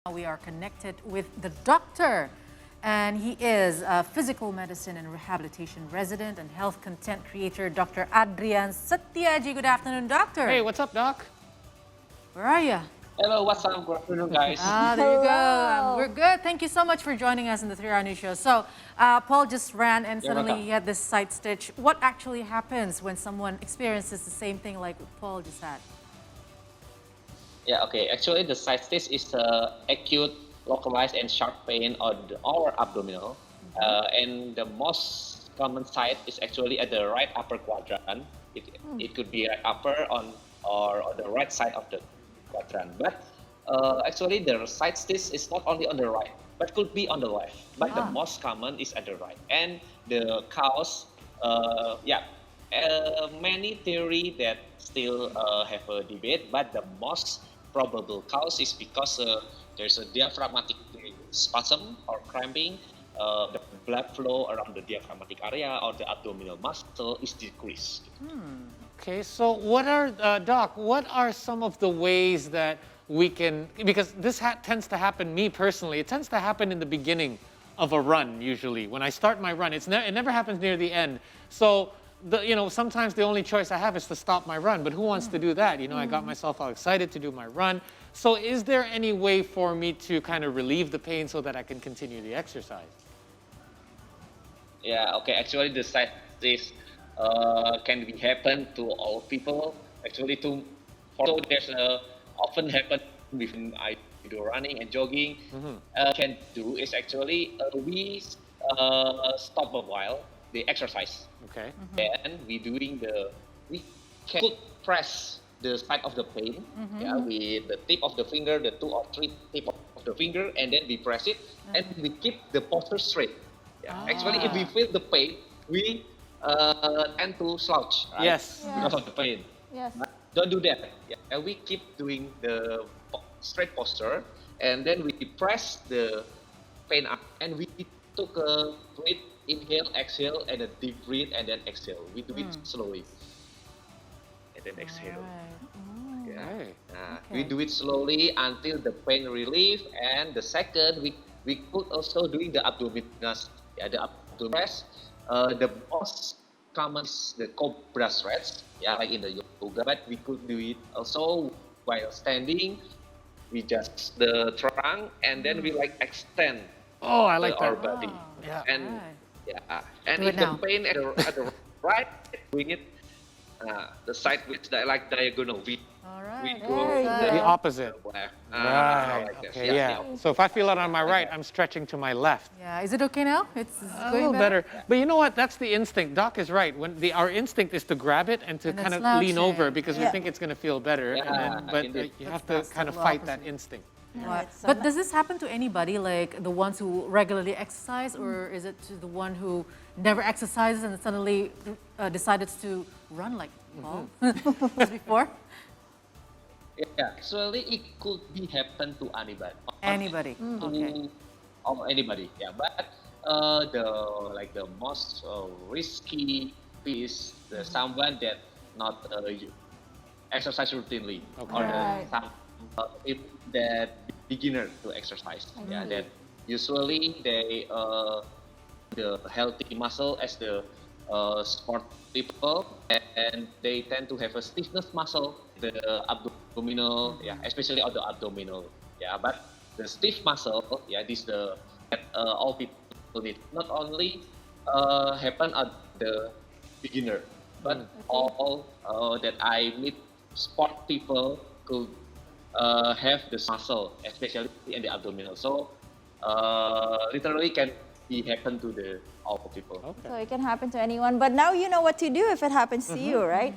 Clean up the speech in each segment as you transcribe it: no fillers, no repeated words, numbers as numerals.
We are connected with the doctor, and he is a physical medicine and rehabilitation resident and health content creator, Dr. Adrian Setiaji. Good afternoon, doctor. Hey, what's up, Doc? Where are you? Hello, what's up? Good afternoon, guys. There you go. We're good. Thank you so much for joining us in the 3 Hour News Show. So, Paul just ran and You're suddenly welcome. he had this side stitch. What actually happens when someone experiences the same thing like Paul just had? Yeah, okay. Actually, the side stitch is acute, localized, and sharp pain on our abdominal. And the most common site is actually at the right upper quadrant. It could be right upper or on the right side of the quadrant. But actually, the side stitch is not only on the right, but could be on the left. But the most common is at the right. And the cause, many theory that still have a debate, but the most probable cause is because there's a diaphragmatic spasm or cramping. The blood flow around the diaphragmatic area or the abdominal muscle is decreased. Okay, so Doc, what are some of the ways that we can, because this tends to happen, me personally, it tends to happen in the beginning of a run usually. When I start my run, it never happens near the end. So, sometimes the only choice I have is to stop my run, but who wants to do that? I got myself all excited to do my run. So is there any way for me to kind of relieve the pain so that I can continue the exercise? Yeah, okay. Actually, the side stitch can be happen to all people. Actually, there's often happen when I do running and jogging. Can do is actually we stop a while the exercise. Okay. Then we can press the side of the pain, with the tip of the finger, the 2 or 3 tip of the finger, and then we press it, and we keep the posture straight. Actually, if we feel the pain, we tend to slouch, right? Yes. Because of the pain. Yes. But don't do that. And we keep doing the straight posture, and then we press the pain up, and we took a breath, inhale, exhale, and a deep breath, and then exhale. We do it slowly, and then exhale. Okay. We do it slowly until the pain relief, and the second we could also doing the abdominal, the abdominal press. The most common is the cobra stretch, like in the yoga, but we could do it also while standing. We just the trunk, and then we extend Oh, I like our that. body. Yeah. And and Do if it the now. pain at the right, doing it the side which diagonal. All We right. go The opposite. left. Right. Like this. Okay, yeah. So if I feel it on my right, I'm stretching to my left. Yeah. Is it okay now? It's A going little better. But you know what? That's the instinct. Doc is right. Our instinct is to grab it and to And then kind of slouch lean it. over because we Yeah. think it's going to feel better. Yeah, But indeed. you have That's to kind of the fight that opposite. instinct. Right. So But does this happen to anybody, like the ones who regularly exercise, or is it to the one who never exercises and suddenly decided to run like Paul as before? Yeah, actually it could be happen to anybody. Anybody. Okay. Or anybody. Yeah, but the most risky is the someone that not exercise routinely, Okay. or Right. some if that beginner to exercise. Yeah, that usually they the healthy muscle as the sport people, and they tend to have a stiffness muscle, the abdominal, especially on the abdominal. Yeah, but the stiff muscle, this the that all people need. Not only happen at the beginner, but all that I meet sport people could have this muscle, especially in the abdominal. So literally can be happen to the all people. So it can happen to anyone. But now you know what to do if it happens to you, right?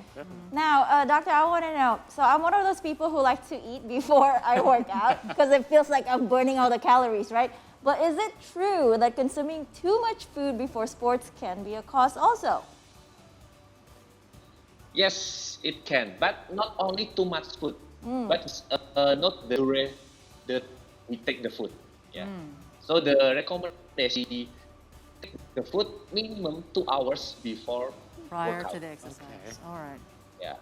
Now, doctor, I want to know. So I'm one of those people who like to eat before I work out because it feels like I'm burning all the calories, right? But is it true that consuming too much food before sports can be a cause also? Yes, it can, but not only too much food, but it's, not the rate that we take the food. Yeah. So the recommendation take the food minimum 2 hours before Prior workout. to the exercise. All right. Yeah,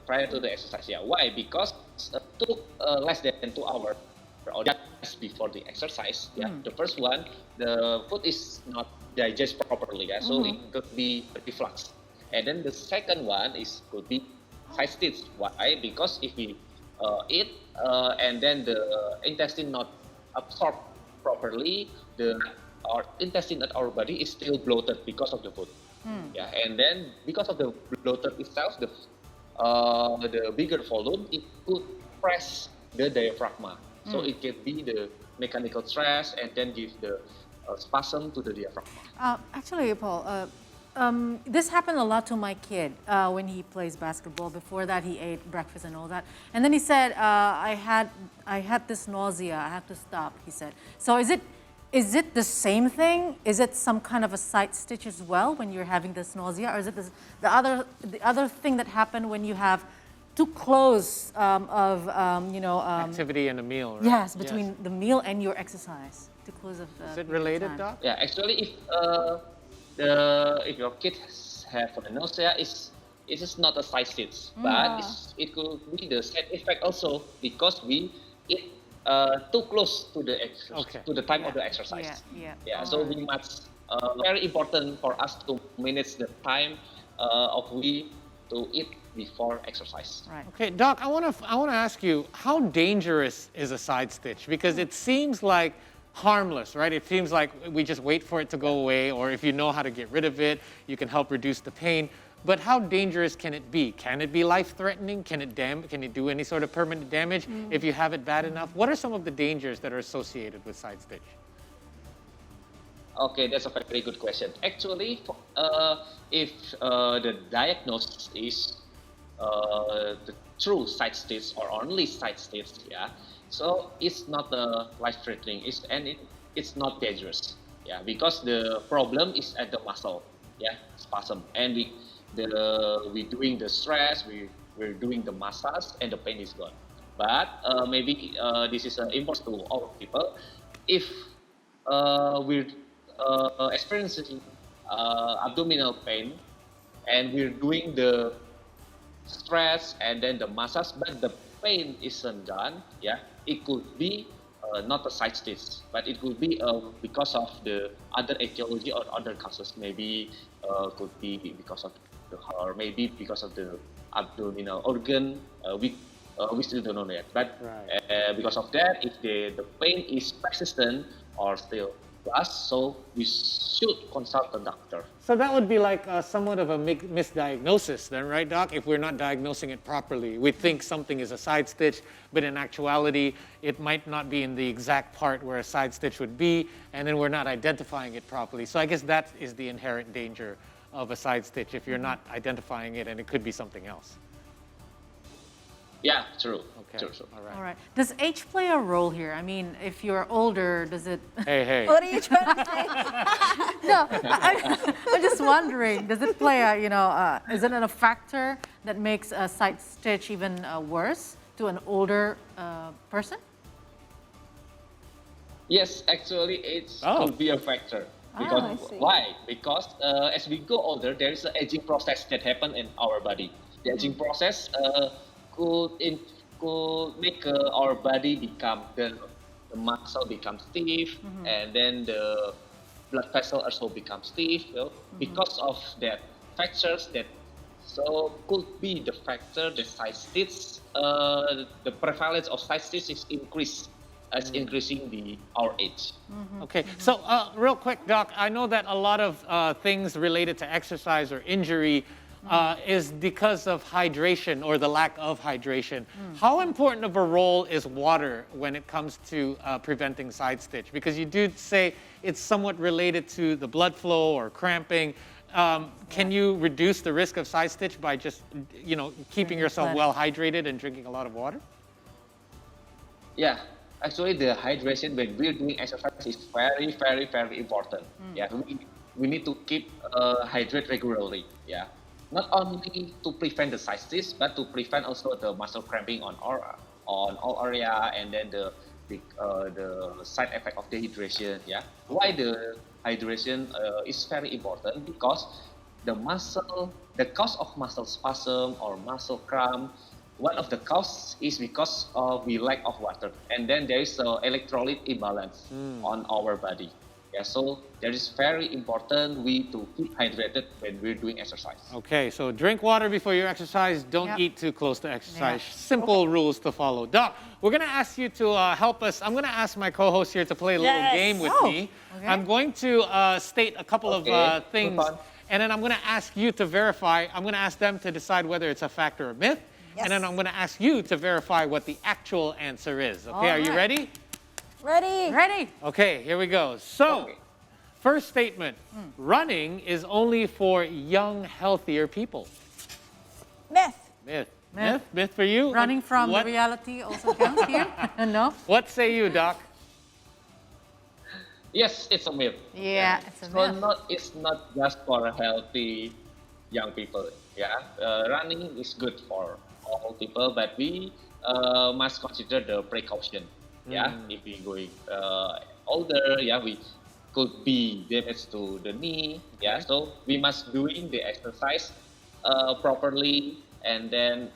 prior to the exercise. Yeah. Why? Because took less than 2 hours or just before the exercise. Yeah, the first one, the food is not digest properly. Yeah, so it could be reflux. And then the second one is could be side stitch. Why? Because if we eat and then the intestine not absorb properly, the our intestine at our body is still bloated because of the food. Yeah, and then because of the bloated itself, the bigger volume, it could press the diaphragm. So it can be the mechanical stress and then give the spasm to the diaphragm. Actually, Paul, this happened a lot to my kid when he plays basketball. Before that, he ate breakfast and all that, and then he said, "I had this nausea. I have to stop." He said. So is it the same thing? Is it some kind of a side stitch as well when you're having this nausea, or is it the other thing that happened when you have too close Activity and a meal, right? yes, between the meal and your exercise? Too close of. Is it related, Doc? Yeah, actually, if your kid have a nausea, it is not a side stitch, but it could be the side effect also because we eat too close to the to the time of the exercise. So we must very important for us to manage the time of we to eat before exercise. Right. Okay, Doc, I want to ask you, how dangerous is a side stitch? Because it seems like harmless, right? It seems like we just wait for it to go away, or if you know how to get rid of it, you can help reduce the pain. But how dangerous can it be? Can it be life-threatening? Can it do any sort of permanent damage if you have it bad enough? What are some of the dangers that are associated with side stitch? Okay, that's a very good question. Actually, if the diagnosis is the true side stitch or only side stitch, yeah, so it's not life-threatening, it's not dangerous, yeah, because the problem is at the muscle, yeah, spasm, and we doing the stress, we're doing the massage, and the pain is gone. But maybe this is important to all people. If we're experiencing abdominal pain, and we're doing the stress and then the massage, but the pain isn't done, yeah, it could be not a side stitch, but it could be because of the other etiology or other causes. Maybe could be because of or maybe because of the abdominal organ. We still don't know yet. But because of that, if the pain is persistent or still lasts, so we should consult the doctor. So that would be like somewhat of a misdiagnosis then, right, Doc? If we're not diagnosing it properly. We think something is a side stitch, but in actuality, it might not be in the exact part where a side stitch would be, and then we're not identifying it properly. So I guess that is the inherent danger of a side stitch if you're not identifying it, and it could be something else. Yeah, true. Okay. True. All right. Does age play a role here? I mean, if you're older, does it? Hey. What are you trying to say? No, I'm just wondering. Does it play is it a factor that makes a side stitch even worse to an older person? Yes, actually, it could be a factor. Because I see. why? Because as we go older, there is an aging process that happens in our body. The aging process could make our body become the muscle become stiff, and then the blood vessel also become stiff. Because of that factors that could be the factor the side stitch, the prevalence of side stitch is increased as increasing our age. Okay, so real quick, Doc, I know that a lot of things related to exercise or injury is because of hydration or the lack of hydration. How important of a role is water when it comes to preventing side stitch? Because you do say it's somewhat related to the blood flow or cramping. Can you reduce the risk of side stitch by just, keeping yourself well hydrated and drinking a lot of water? Yeah, actually the hydration when we're doing exercise is very, very, very important. Yeah, we need to keep hydrate regularly. Yeah, not only to prevent the side stitch, but to prevent also the muscle cramping on all area, and then the side effect of dehydration. Yeah, why the hydration is very important? Because the cause of muscle spasm or muscle cramp one of the causes is because of the lack of water, and then there is electrolyte imbalance on our body. Yeah, so that is very important we to keep hydrated when we're doing exercise. Okay, so drink water before you exercise. Don't Yep. eat too close to exercise. Yeah. Simple rules to follow. Doc, we're going to ask you to help us. I'm going to ask my co-host here to play a little Yes. game with Oh, me. okay. I'm going to state a couple Okay, of things, fun. and then I'm going to ask you to verify. I'm going to ask them to decide whether it's a fact or a myth, Yes. and then I'm going to ask you to verify what the actual answer is. Okay, are you Alright. ready? Ready? Ready? Okay, here we go. So, Okay. first statement, running is only for young, healthier people. Myth. Myth. Myth. Myth? Myth for you? Running from what, the reality also counts here? No? What say you, Doc? Yes, it's a myth. Yeah, it's a So myth. it's not just for healthy young people. Yeah, running is good for all people, but we must consider the precaution. Yeah, if we going older, yeah, we could be damage to the knee. Yeah, so we must doing the exercise properly and then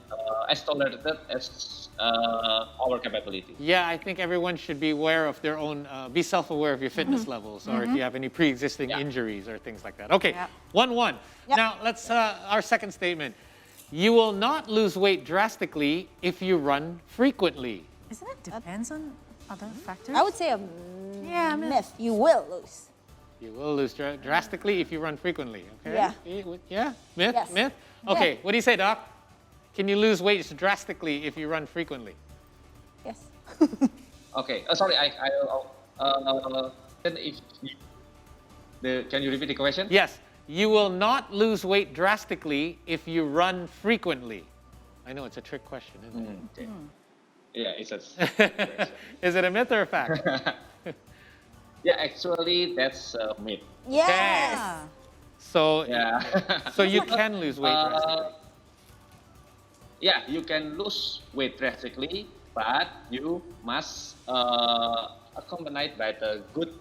as tolerated as our capability. Yeah, I think everyone should be aware of their own, be self-aware of your fitness levels, or if you have any pre-existing Yeah. injuries or things like that. Okay, Yeah. 1-1. Yep. Now, let's, our second statement. You will not lose weight drastically if you run frequently. Isn't it depends on other factors? I would say a Yeah, myth. myth. You will lose. You will lose drastically if you run frequently. Okay? Yeah. Yeah? Myth? Yes. Myth? Okay, what do you say, Doc? Can you lose weight drastically if you run frequently? Yes. Okay. Sorry, then if can you repeat the question? Yes, you will not lose weight drastically if you run frequently. I know it's a trick question, isn't Okay. Yeah, it's a it? Is it a myth or a fact? yeah. Actually, that's a myth. Yes. Ah. So, Yeah. so you can lose weight drastically. Yeah, you can lose weight drastically, but you must accompanied by the good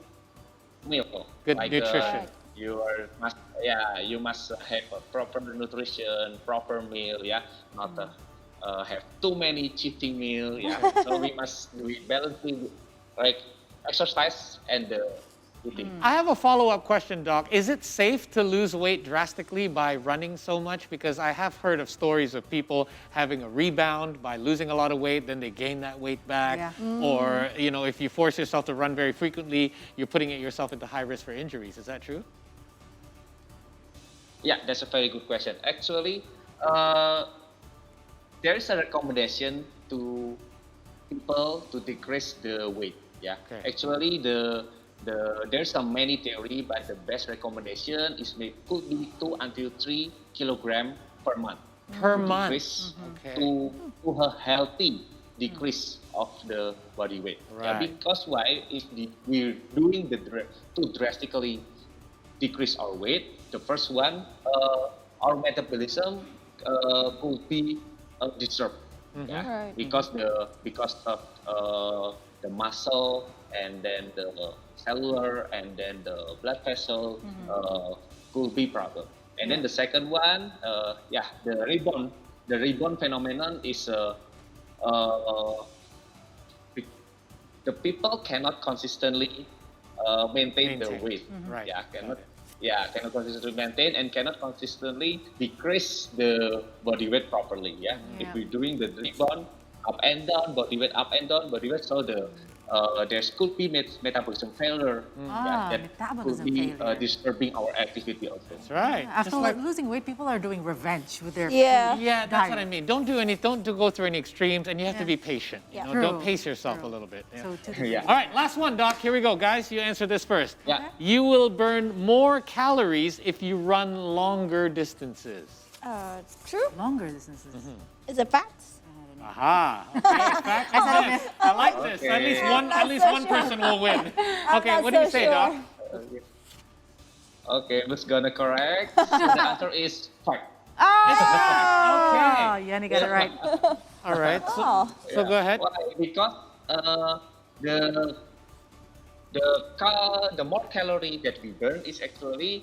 meal. Good nutrition. You must have a proper nutrition, proper meal. Yeah, not have too many cheating meal. Yeah, so we must do it balancing, like exercise and eating. I have a follow-up question, Doc. Is it safe to lose weight drastically by running so much? Because I have heard of stories of people having a rebound by losing a lot of weight, then they gain that weight back. Yeah. Or, you know, if you force yourself to run very frequently, you're putting yourself into high risk for injuries. Is that true? Yeah, that's a very good question. Actually, there is a recommendation to people to decrease the weight. Yeah, Okay. actually there's some many theory, but the best recommendation is could be 2 until 3 kilogram per month. Per month. Decrease Okay. to a healthy decrease of the body weight. Yeah, Right. because why? If we're doing to drastically decrease our weight, the first one, our metabolism could be disturbed. Yeah, Right. because of the muscle and then the cellular and then the blood vessel could be problem. And then the second one, the rebound phenomenon is the people cannot consistently maintain the Maintain. weight. Right. Cannot consistently maintain and cannot consistently decrease the body weight properly. Yeah, if Yeah. we're doing the rebound up and down, body weight up and down, body weight, so there could be metabolism failure. That Metabolism could be failure. disturbing our activity also. That's right. After Just like, losing weight, people are doing revenge with their Yeah. yeah, that's what I diet. mean. Don't go through any extremes, and you have to Yeah. be patient. You Yeah. know, True, don't pace yourself true. a little bit. Yeah. So to Yeah. All right, last one, Doc. Here we go, guys. You answer this first. Yeah. You will burn more calories if you run longer distances. True. longer distances. Is it facts? Aha. Okay, facts or myth? I like this. At least one. At least so one sure. person will win. Okay, not what do you so say, sure. Doc? Okay, who's gonna correct? So the answer is fact. Oh, Okay. Yanni got it right. All right. Oh. So go ahead. Why? Because the more calorie that we burn is actually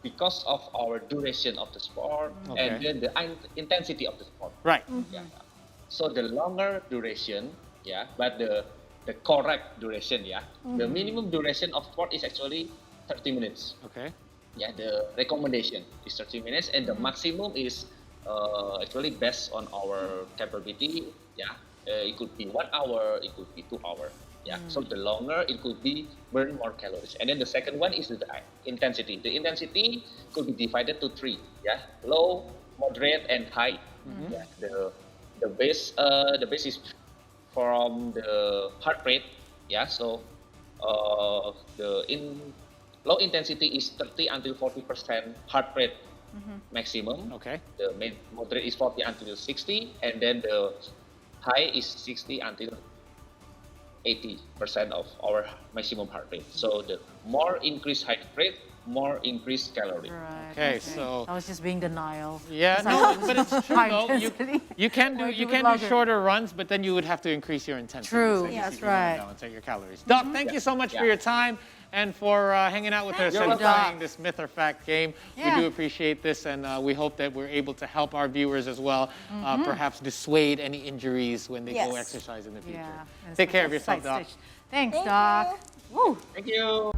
because of our duration of the sport and Okay. then the intensity of the sport. Right. Yeah. So the longer duration, but the correct duration, the minimum duration of sport is actually 30 minutes. Okay. Yeah, the recommendation is 30 minutes, and the maximum is actually based on our capability. Yeah, it could be 1 hour, it could be 2 hours. Yeah, so the longer it could be burn more calories. And then the second one is the intensity. The intensity could be divided to three. Yeah, low, moderate, and high. Yeah, the base is from the heart rate. Yeah, so the low intensity is 30 until 40% heart rate maximum. Okay. The moderate is 40 until 60, and then the high is 60 until 80% of our maximum heart rate. So the more increased heart rate, more increased calorie. Right. Okay, so I was just being denial. yeah, Because I no, thought it was but it's true high though. intensity. You can do Like, you you would can do love it. shorter runs, but then you would have to increase your intensity. True. So you That's should be going right. down and take your calories. Doc, thank you so much for Yeah. your time and for hanging out with us Thank and you, Doc. playing this myth or fact game. Yeah. We do appreciate this, and we hope that we're able to help our viewers as well, perhaps dissuade any injuries when they go Yes. exercise in the future. Yeah. and Take it's care like of a yourself, side Doc. stitch. Thanks, Thank Doc. you. Woo. Thank you.